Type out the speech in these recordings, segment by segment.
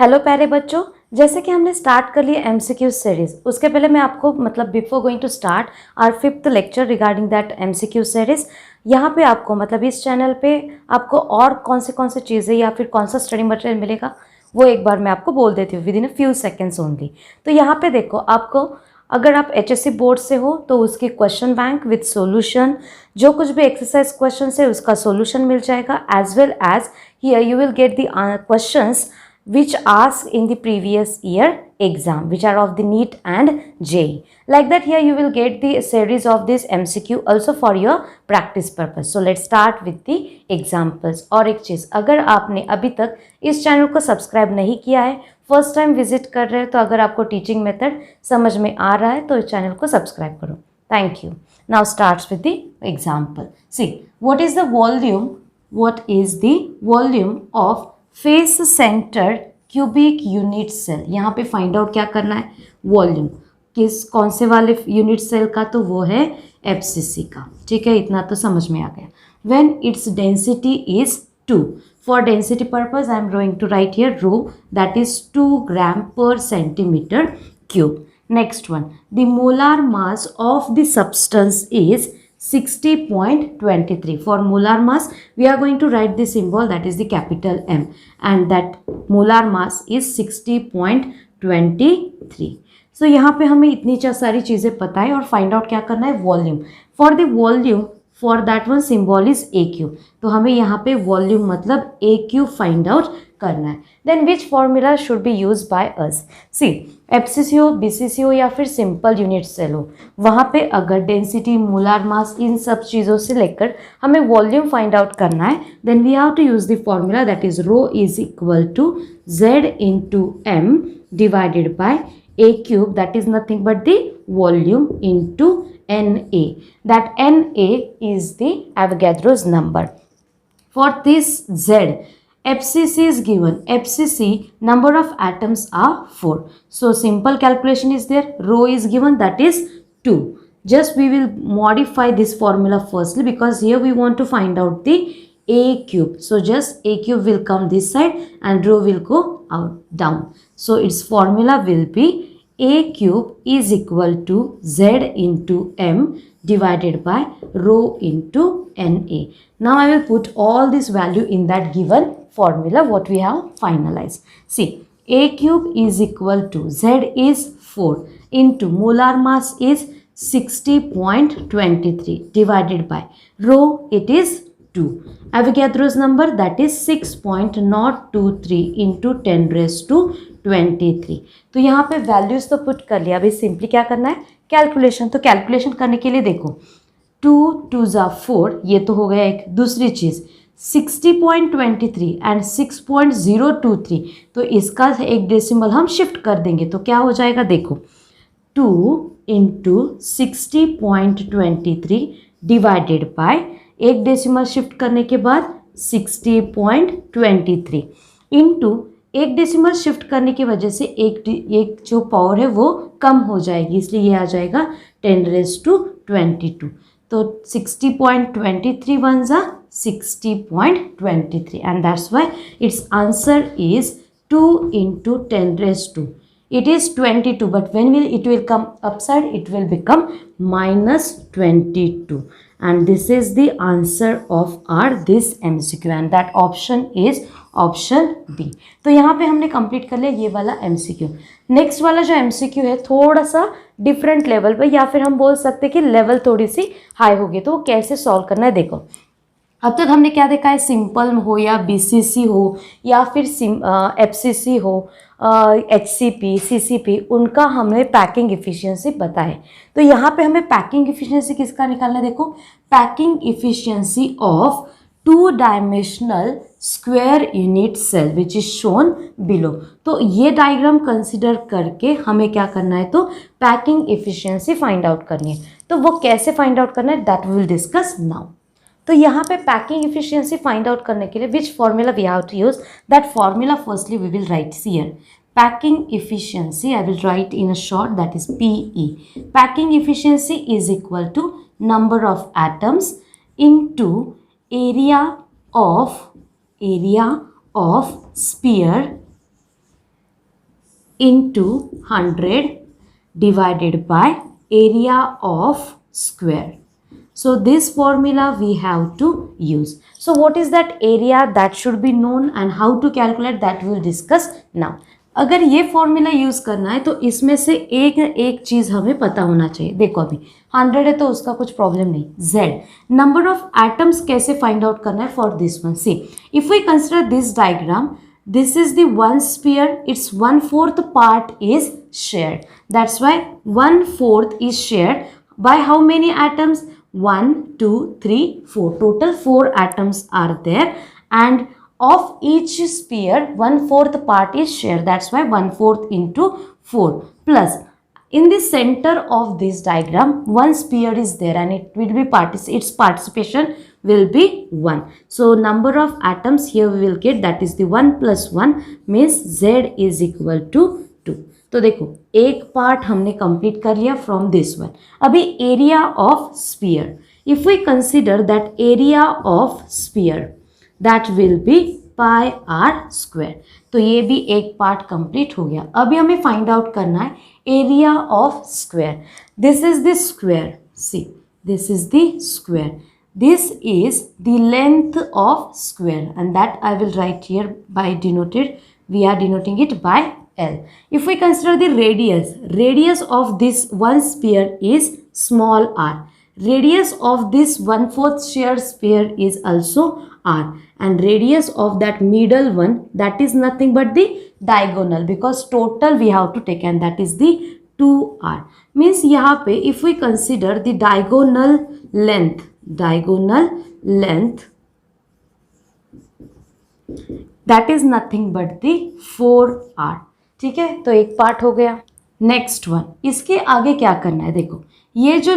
Hello प्यारे बच्चों, जैसे कि हमने स्टार्ट कर लिया एमसीक्यू सीरीज। उसके पहले मैं आपको before going to start our 5th lecture regarding that MCQ series, यहाँ पे आपको इस चैनल पे आपको और कौन से चीज़ें या फिर कौन सा स्टडी मटेरियल मिलेगा वो एक बार मैं आपको बोल देती हूँ with in a few seconds only. तो यहाँ पे देखो, आपको अगर आप एचएससी बोर्ड से हो तो उसकी क्वेश्चन बैंक विद सॉल्यूशन, जो कुछ भी एक्सरसाइज क्वेश्चन है उसका सॉल्यूशन मिल जाएगा, as well as here you will get the questions which asked in the previous year exam, which are of the NEET and JEE. Like that, here you will get the series of this MCQ also for your practice purpose. So let's start with the examples. और एक चीज़, अगर आपने अभी तक इस channel को subscribe नहीं किया है, फर्स्ट टाइम विजिट कर रहे हो, तो अगर आपको टीचिंग मेथड समझ में आ रहा है तो इस चैनल को सब्सक्राइब करो। Thank you. Now starts with the example. See, what is the volume of face centre cubic unit cell. यहाँ पे फाइंड आउट क्या करना है, वॉल्यूम कौन से वाले यूनिट सेल का, तो वो है एफसीसी का। ठीक है, इतना तो समझ में आ गया। When its density is 2, for density purpose I am going to write here rho, that is 2 gram per centimetre cube. Next one, the molar mass of the substance is 60.23. For molar mass, we are going to write the symbol that is the capital M, and that molar mass is 60.23. So यहाँ पे हमें इतनी सारी चीज़ें पता है और find out क्या करना है, volume. For the volume, for that one symbol is a Q, तो हमें यहाँ पे वॉल्यूम मतलब ए क्यू फाइंड आउट करना है। Then which formula should be use by us. See, FCC हो, बीसीसी हो या फिर सिंपल यूनिट सेल हो, वहाँ पे अगर डेंसिटी, मोलार मास, इन सब चीज़ों से लेकर हमें वॉल्यूम फाइंड आउट करना है, then we have to use the formula that is rho is equal to Z into M divided by a cube, that is nothing but the volume into Na. That Na is the Avogadro's number. For this Z, FCC is given. FCC number of atoms are 4. So simple calculation is there. Rho is given, that is 2. Just we will modify this formula firstly because here we want to find out the a cube. So just a cube will come this side and rho will go out down. So its formula will be a cube is equal to z into m divided by rho into Na. Now I will put all this value in that given formula what we have finalized. See, a cube is equal to z is 4 into molar mass is 60.23 divided by rho, it is 2. Avogadro's number, that is 6.023 into 10 raised to 23. तो यहाँ पे values तो put कर लिया। अभी simply क्या करना है, कैलकुलेशन। तो कैलकुलेशन करने के लिए देखो, 2 2 ज़ा 4, ये तो हो गया एक। दूसरी चीज़ 60.23 एंड 6.023, तो इसका एक डेसिमल हम शिफ्ट कर देंगे तो क्या हो जाएगा, देखो 2 इंटू 60.23 डिवाइडेड बाय, एक डेसिमल शिफ्ट करने के बाद 60.23 इंटू एक डेसिमल शिफ्ट करने की वजह से एक जो पावर है वो कम हो जाएगी, इसलिए ये आ जाएगा 10 raised to 22. तो 60.23 वन ज़ा 60.23 and that's why its answer is 2 into 10 raised to, it is 22, but when it will come upside, it will become minus 22, and this is the answer of our this MCQ, and that option is option B. तो यहाँ पे हमने complete कर लिया ये वाला MCQ। Next वाला जो MCQ है थोड़ा सा डिफरेंट लेवल पे, या फिर हम बोल सकते हैं कि लेवल थोड़ी सी हाई होगी। तो वो कैसे सॉल्व करना है, देखो अब तक हमने क्या देखा है, सिंपल हो या बीसीसी हो या फिर एफसीसी हो, एचसीपी, सीसीपी, उनका हमने पैकिंग इफिशियंसी पता है। तो यहाँ पे हमें पैकिंग इफिशियंसी किसका निकालना है, देखो packing efficiency of 2-dimensional square unit cell which is shown below। तो ये डायग्राम कंसिडर करके हमें क्या करना है, तो पैकिंग इफिशियंसी फाइंड आउट करनी है। तो वो कैसे फाइंड आउट करना है, that we will discuss now. तो यहाँ पे पैकिंग इफिशियंसी फाइंड आउट करने के लिए which formula we have to use, that formula firstly we will write here. Packing efficiency, I will write in a short, that is PE. Packing efficiency is equal to number of atoms into area of sphere into 100 divided by area of square. So this formula we have to use. So what is that area that should be known and how to calculate, that we will discuss now. अगर ये formula use करना है तो इसमें से एक एक चीज हमें पता होना चाहिए. देखो अभी 100 है तो उसका कुछ प्रॉब्लम नहीं. Z नंबर ऑफ एटम्स कैसे फाइंड आउट करना है for this one. See if we consider this diagram, this is the one sphere, its 1/4 part is shared. That's why 1/4 is shared by how many atoms? 1, 2, 3, 4. Total 4 atoms are there, and of each sphere 1/4 part is shared. That's why 1/4 into 4 plus in the center of this diagram one sphere is there, and it will be its participation will be 1. So number of atoms here we will get, that is the 1 plus 1 means Z is equal to 2. तो देखो एक part हमने complete कर लिया from this one. अभी area of sphere, if we consider that area of sphere that will be pi r square. तो ये भी एक पार्ट कंप्लीट हो गया. अभी हमें फाइंड आउट करना है area of square. This is the square. See this is the square. This is the length of square, and that I will write here by denoted. We are denoting it by L. If we consider the radius of this one sphere is small r. Radius of this 1/4 shared sphere is also r, and radius of that middle one, that is nothing but the diagonal, because total we have to take, and that is the 2r. Means यहाँ पे if we consider the diagonal length that is nothing but the 4r. ठीक है, तो एक part हो गया. Next one, इसके आगे क्या करना है. देखो ये जो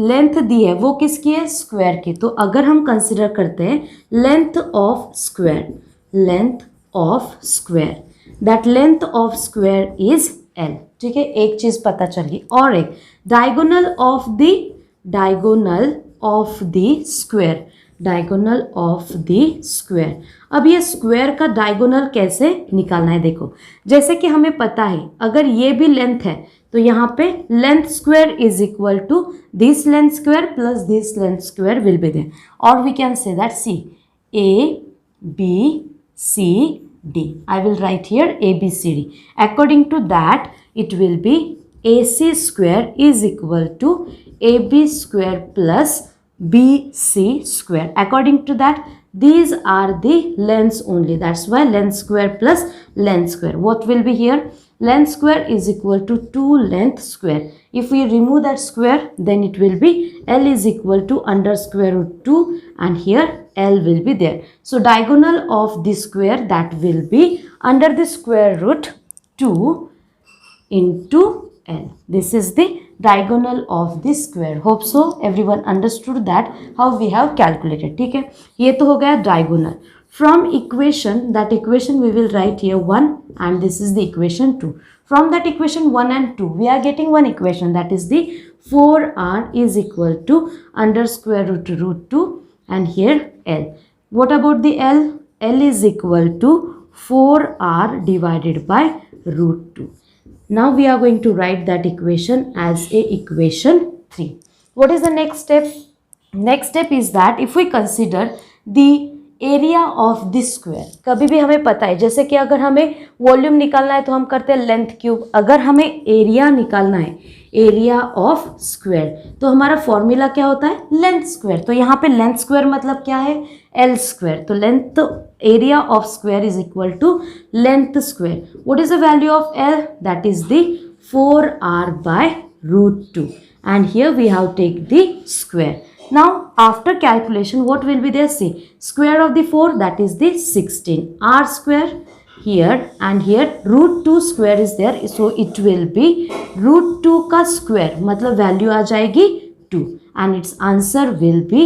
लेंथ दी है वो किसकी है? स्क्वायर की. तो अगर हम कंसिडर करते हैं length of square, that length of square is L. ठीक है, एक चीज पता चल गई. और एक डायगोनल ऑफ द स्क्वायर. अब ये स्क्वायर का डायगोनल कैसे निकालना है. देखो जैसे कि हमें पता है अगर ये भी लेंथ है तो यहाँ पे length square is equal to this length square plus this length square will be there. और we can say that C A B C D. I will write here A B C D. According to that it will be AC square is equal to AB square plus BC square. According to that these are the lengths only. That's why length square plus length square. What will be here? Length square is equal to 2 length square. If we remove that square then it will be L is equal to under square root 2, and here L will be there. So diagonal of this square that will be under the square root 2 into L. This is the diagonal of this square. Hope so everyone understood that how we have calculated. ठीक है, ये तो हो गया diagonal. From equation, that equation we will write here 1, and this is the equation 2. From that equation 1 and 2 we are getting one equation, that is the 4r is equal to under square root 2, and here L. What about the L? L is equal to 4r divided by root 2. Now we are going to write that equation as a equation 3. What is the next step? Next step is that if we consider the area of this square, कभी भी हमें पता है जैसे कि अगर हमें volume निकालना है तो हम करते हैं लेंथ क्यूब. अगर हमें एरिया निकालना है, एरिया ऑफ स्क्वायर, तो हमारा फॉर्मूला क्या होता है? Length square. तो यहाँ पे लेंथ स्क्वायर मतलब क्या है? L square. तो length area of square is equal to length square. What is the value of L? That is the 4r by root 2, and here we have take the square. Now after calculation what will be there? See, square of the 4, that is the 16, r square here, and here root 2 square is there, so it will be root 2 का square, मतलब value आ जाएगी 2, and its answer will be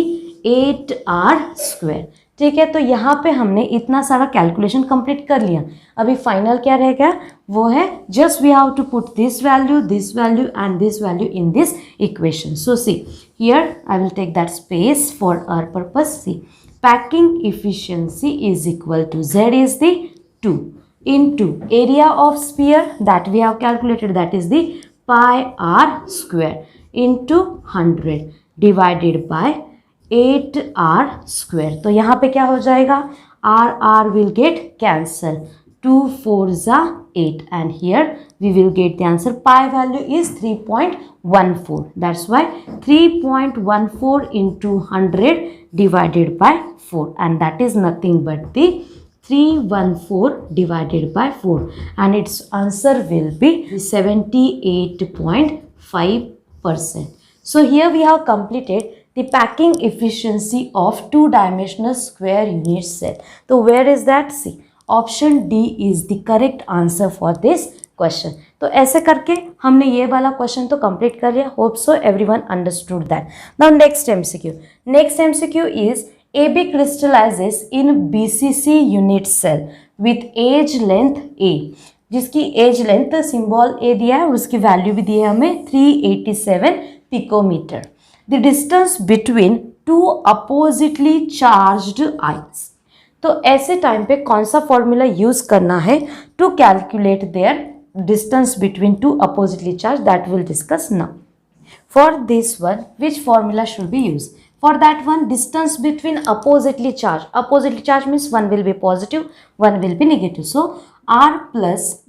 8r square. ठीक है, तो यहाँ पे हमने इतना सारा कैलकुलेशन कंप्लीट कर लिया. अभी फाइनल क्या रहेगा? वो है just we have to put this value and this value in this equation. So see here I will take that space for our purpose. See packing efficiency is equal to Z is the 2. into area of sphere that we have calculated, that is the pi r square, into 100 divided by 8r square. तो यहाँ पे क्या हो जाएगा, r will get cancel, 2 4s are 8, and here we will get the answer. Pi value is 3.14. That's why 3.14 into 100 divided by 4, and that is nothing but the 314 divided by 4, and its answer will be 78.5%. So here we have completed the packing efficiency of two-dimensional square unit cell. So where is that? See, option D is the correct answer for this question. तो ऐसे करके हमने ये वाला question तो complete कर लिया. Hope so everyone understood that. Now next MCQ. Next MCQ is AB crystallizes in BCC unit cell with age length A, जिसकी एज लेंथ सिंबल A दिया है और उसकी वैल्यू भी दी है हमें 387 picometre. The distance between two oppositely charged ions. तो ऐसे टाइम पे कौन सा फॉर्मूला यूज करना है to calculate their distance between two oppositely charged, that will discuss now. For this one, which formula should be used? For that one, distance between oppositely charge means one will be positive, one will be negative. So r plus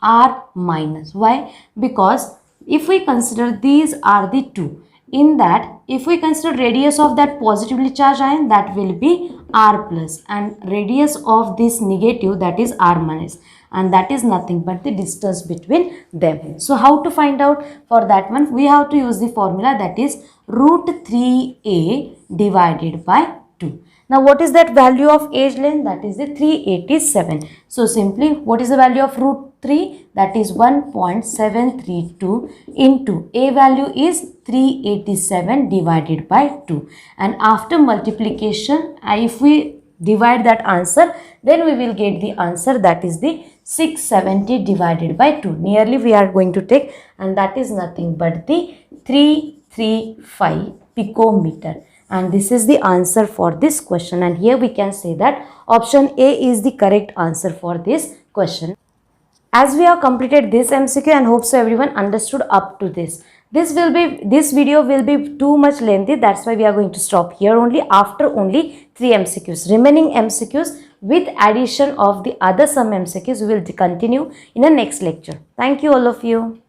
r minus. Why? Because if we consider these are the two, in that if we consider radius of that positively charged ion, that will be r plus, and radius of this negative, that is r minus, and that is nothing but the distance between them. So how to find out? For that one, we have to use the formula, that is root 3a divided by 2. Now what is that value of age length? That is the 387. So simply, what is the value of root 3? That is 1.732 into a value is 387 divided by 2, and after multiplication, if we divide that answer, then we will get the answer, that is the 670 divided by 2. Nearly we are going to take, and that is nothing but the 335 picometer, and this is the answer for this question. And here we can say that option A is the correct answer for this question. As we have completed this MCQ, and hope so everyone understood up to this. This video will be too much lengthy. That's why we are going to stop here only after only 3 MCQs. Remaining MCQs with addition of the other some MCQs we will continue in the next lecture. Thank you all of you.